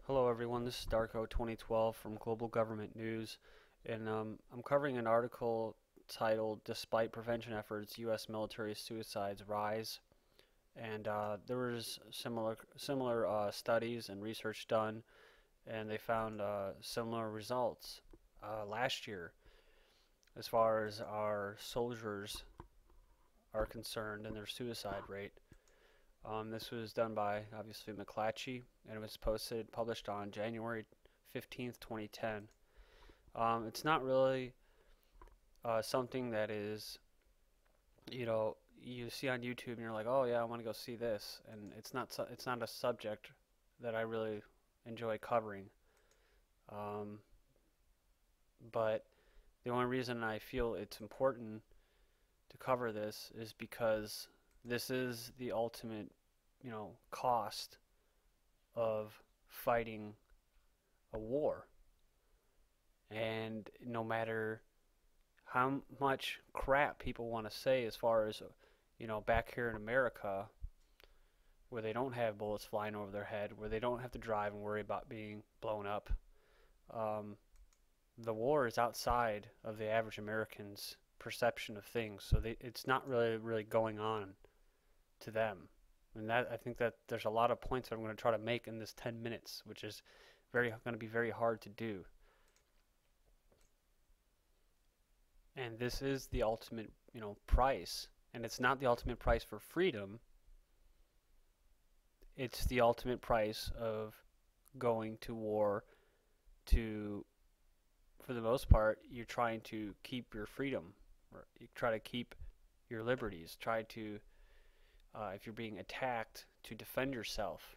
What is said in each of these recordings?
Hello everyone, this is Darko 2012 from Global Government News, and I'm covering an article titled "Despite Prevention Efforts, U.S. Military Suicides Rise." And there was similar studies and research done, and they found similar results last year as far as our soldiers are concerned and their suicide rate. This was done by obviously McClatchy, and it was published on January 15th, 2010. It's not really something that is, you see on YouTube and you're like, oh yeah, I want to go see this, and it's not a subject that I really enjoy covering. Um, but the only reason I feel it's important to cover this is because this is the ultimate, cost of fighting a war. And no matter how much crap people want to say as far as, back here in America, where they don't have bullets flying over their head, where they don't have to drive and worry about being blown up, um, the war is outside of the average American's perception of things. So it's not really going on to them. And that I think that there's a lot of points that I'm going to try to make in this 10 minutes, which is going to be very hard to do. And this is the ultimate, price. And it's not the ultimate price for freedom. It's the ultimate price of going to war to, for the most part, you're trying to keep your freedom. Or you try to keep your liberties. Try to, if you're being attacked, to defend yourself.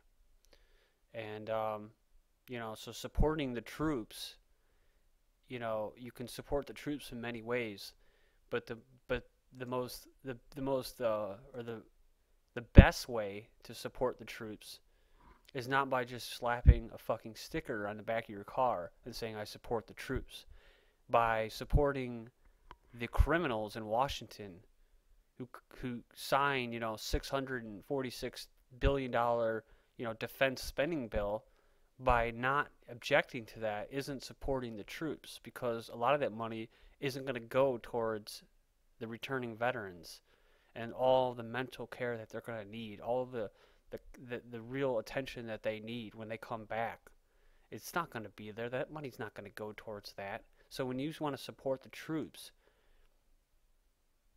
And, so supporting the troops, you can support the troops in many ways, but the best way to support the troops is not by just slapping a fucking sticker on the back of your car and saying I support the troops. By supporting the criminals in Washington who sign, $646 billion, defense spending bill. By not objecting to that isn't supporting the troops, because a lot of that money isn't going to go towards the returning veterans and all the mental care that they're going to need, all of the real attention that they need when they come back. It's not going to be there. That money's not going to go towards that. So when you want to support the troops,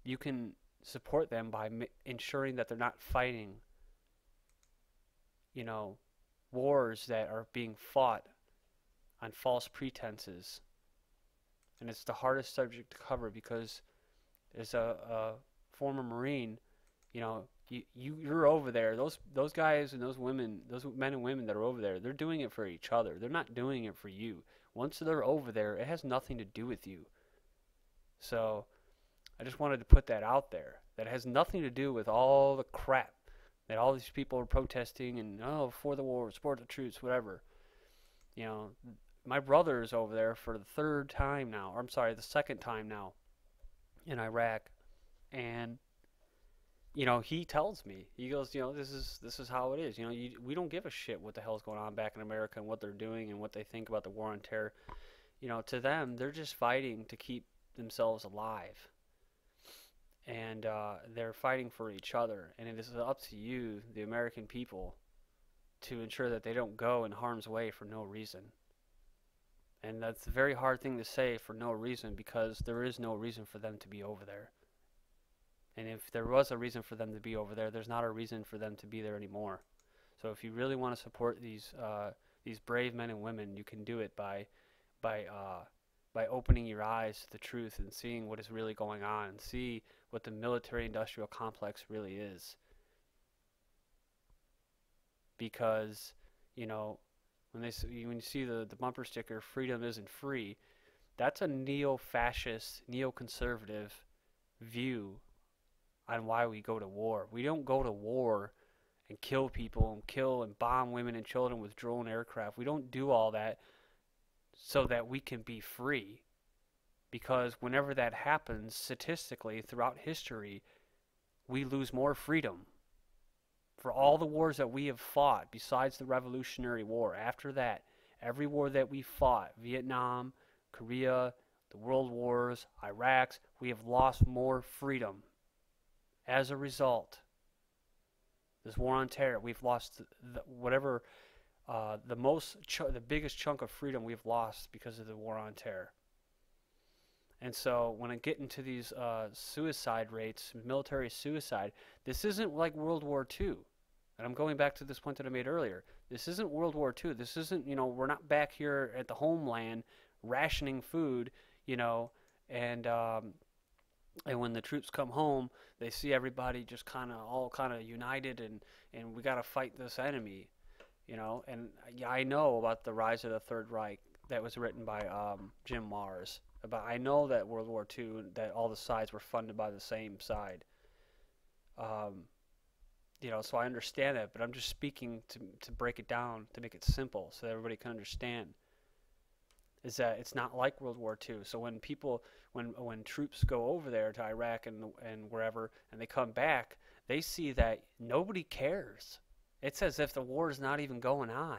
you can support them by ensuring that they're not fighting, wars that are being fought on false pretenses. And it's the hardest subject to cover because as a former Marine, you're over there. Those guys and those women, those men and women that are over there, they're doing it for each other. They're not doing it for you. Once they're over there, it has nothing to do with you. So I just wanted to put that out there. That has nothing to do with all the crap that all these people are protesting and, for the war, support the troops, whatever. My brother is over there for the third time now, or I'm sorry, the second time now in Iraq, and he tells me, he goes, this is how it is. We don't give a shit what the hell's going on back in America and what they're doing and what they think about the war on terror. To them, they're just fighting to keep themselves alive. And they're fighting for each other, and it is up to you, the American people, to ensure that they don't go in harm's way for no reason. And that's a very hard thing to say, for no reason, because there is no reason for them to be over there. And if there was a reason for them to be over there, there's not a reason for them to be there anymore. So if you really want to support these brave men and women, you can do it by opening your eyes to the truth and seeing what is really going on, and see what the military-industrial complex really is. Because, when you see the bumper sticker, "Freedom isn't free," that's a neo-fascist, neo-conservative view on why we go to war. We don't go to war and kill people and kill and bomb women and children with drone aircraft. We don't do all that so that we can be free. Because whenever that happens, statistically, throughout history, we lose more freedom. For all the wars that we have fought, besides the Revolutionary War, after that, every war that we fought, Vietnam, Korea, the World Wars, Iraq, we have lost more freedom. As a result, this war on terror, we've lost whatever the biggest chunk of freedom we've lost because of the war on terror. And so when I get into these suicide rates, military suicide, this isn't like World War II. And I'm going back to this point that I made earlier. This isn't World War II. This isn't, we're not back here at the homeland rationing food, you know, and when the troops come home, they see everybody just all kind of united, and we got to fight this enemy, And yeah, I know about the rise of the Third Reich that was written by Jim Mars. But I know that World War II, that all the sides were funded by the same side. So I understand that, but I'm just speaking to break it down, to make it simple so that everybody can understand. Is that it's not like World War II. So when troops go over there to Iraq and wherever, and they come back, they see that nobody cares. It's as if the war is not even going on.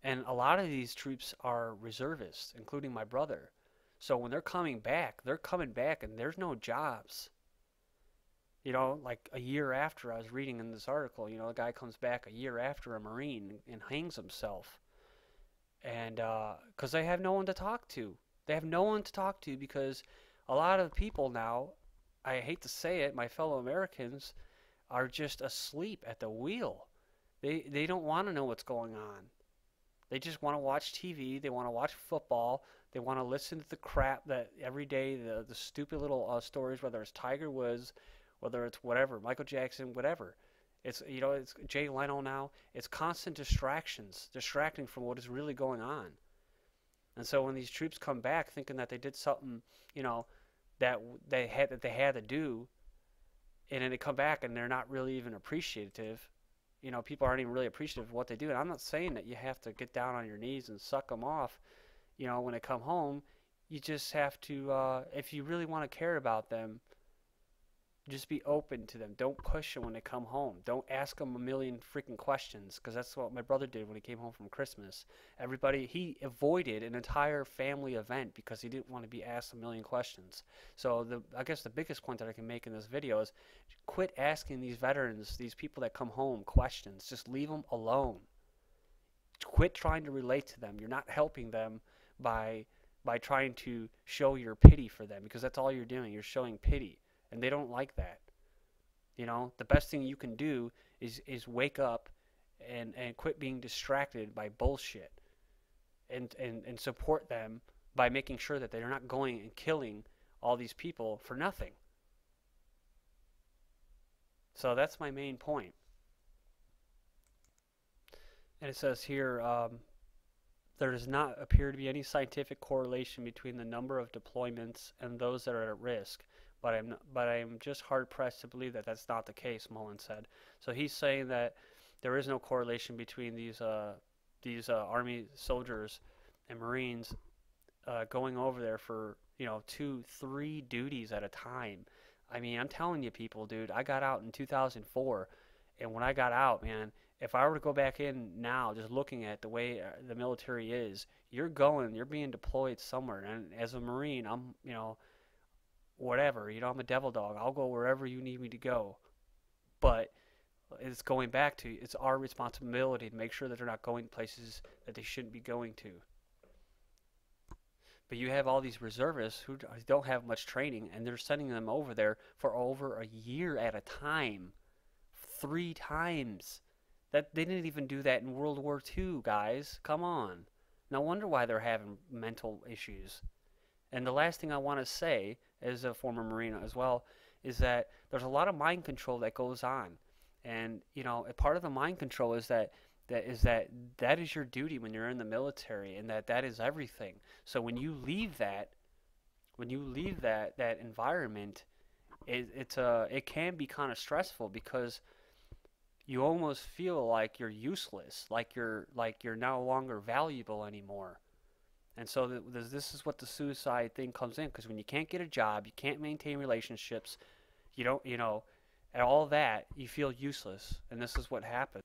And a lot of these troops are reservists, including my brother. So when they're coming back and there's no jobs. Like a year after, I was reading in this article, a guy comes back a year after a Marine and hangs himself. And because they have no one to talk to. They have no one to talk to because a lot of people now, I hate to say it, my fellow Americans, are just asleep at the wheel. They don't want to know what's going on. They just want to watch TV. They want to watch football. They want to listen to the crap that every day, the stupid little stories, whether it's Tiger Woods, whether it's whatever, Michael Jackson, whatever. It's Jay Leno now. It's constant distracting from what is really going on. And so when these troops come back thinking that they did something, that they had to do, and then they come back and they're not really even appreciative. People aren't even really appreciative of what they do. And I'm not saying that you have to get down on your knees and suck them off, when they come home. You just have to, if you really want to care about them, just be open to them. Don't push them when they come home. Don't ask them a million freaking questions, because that's what my brother did when he came home from Christmas. He avoided an entire family event because he didn't want to be asked a million questions. So I guess the biggest point that I can make in this video is quit asking these veterans, these people that come home, questions. Just leave them alone. Quit trying to relate to them. You're not helping them by trying to show your pity for them, because that's all you're doing. You're showing pity. And they don't like that. The best thing you can do is wake up and quit being distracted by bullshit, and support them by making sure that they're not going and killing all these people for nothing. So that's my main point. And it says here, there does not appear to be any scientific correlation between the number of deployments and those that are at risk. But I am just hard-pressed to believe that that's not the case, Mullen said. So he's saying that there is no correlation between these Army soldiers and Marines going over there for 2-3 duties at a time. I mean, I'm telling you, people, dude, I got out in 2004, and when I got out, man, if I were to go back in now, just looking at the way the military is, you're being deployed somewhere. And as a Marine, I'm, whatever, I'm a devil dog. I'll go wherever you need me to go. But it's going back to, it's our responsibility to make sure that they're not going places that they shouldn't be going to. But you have all these reservists who don't have much training, and they're sending them over there for over a year at a time. 3 times. They didn't even do that in World War II, guys. Come on. No wonder why they're having mental issues. And the last thing I want to say, as a former Marine as well, is that there's a lot of mind control that goes on. And, a part of the mind control is that is your duty when you're in the military, and that is everything. So when you leave that environment, it can be kind of stressful, because you almost feel like you're useless, like you're no longer valuable anymore. And so this is what the suicide thing comes in, because when you can't get a job, you can't maintain relationships, you don't, At all that, you feel useless, and this is what happens.